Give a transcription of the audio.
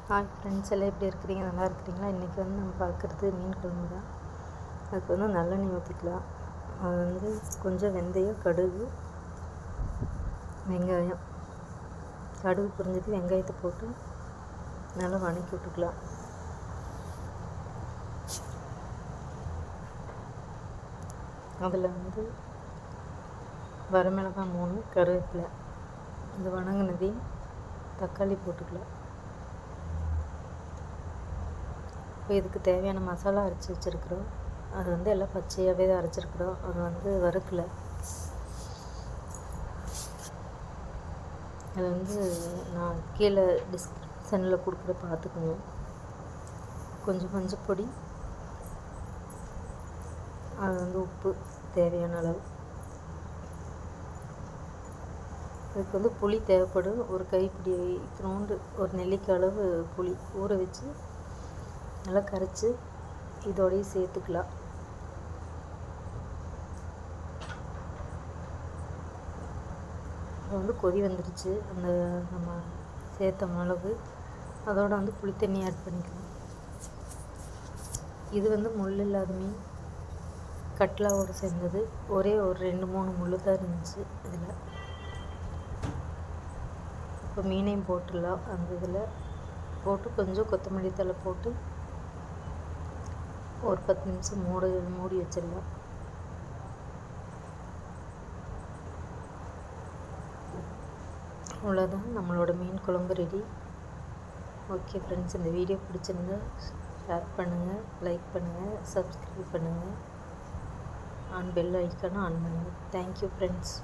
Hi friends, எல்லாம் எப்படி இருக்கிறீங்க? நல்லா இருக்கிறீங்களா? இன்றைக்கி வந்து நம்ம பார்க்குறது மீன் குழம்பு தான். அதுக்கு வந்து நல்லெண்ணெய் ஊற்றிக்கலாம். அது வந்து கொஞ்சம் வெந்தயம், கடுகு, வெங்காயம், கடுகு புரிஞ்சிட்டு வெங்காயத்தை போட்டு நல்லா வதக்கி விட்டுக்கலாம். அதில் வந்து வரமிளகாய் 3, கருவேப்பிலை, இந்த வதங்கினதையும் தக்காளி போட்டுக்கலாம். இப்போ இதுக்கு தேவையான மசாலா அரைச்சி வச்சுருக்குறோம். அது வந்து எல்லாம் பச்சையாகவே தான் அரைச்சிருக்குறோம். அது வந்து வறுக்கலை. அது வந்து நான் கீழே டிஸ்கிரிப்ஷனில் கொடுக்குற பார்த்துக்கோங்க. கொஞ்சம் மஞ்சப்பொடி, அது வந்து உப்பு தேவையான அளவு. இதுக்கு வந்து புளி தேவைப்படும். ஒரு கைப்பிடி இத்தினோண்டு, ஒரு நெல்லிக்காய் அளவு புளி ஊற வச்சு நல்லா கரைச்சி இதோடையே சேர்த்துக்கலாம். அது வந்து கொதி வந்துடுச்சு. அந்த நம்ம சேர்த்த மிளகு அதோடு வந்து புளித்தண்ணி ஆட் பண்ணிக்கலாம். இது வந்து முள் இல்லாத மீன், கட்லாவோடு சேர்ந்தது. ஒரே ஒரு 2-3 முள் தான் இருந்துச்சு இதில். இப்போ மீனையும் போட்டுடலாம். அந்த இதில் போட்டு கொஞ்சம் கொத்தமல்லி தழை போட்டு ஒரு 10 நிமிஷம் மூடி வச்சிடலாம். அவ்வளோதான், நம்மளோட மீன் குழம்பு ரெடி. ஓகே ஃப்ரெண்ட்ஸ், இந்த வீடியோ பிடிச்சிருந்தா ஷேர் பண்ணுங்கள், லைக் பண்ணுங்கள், சப்ஸ்கிரைப் பண்ணுங்கள், பெல் ஐக்கானும் ஆன் பண்ணுங்கள். Thank you friends.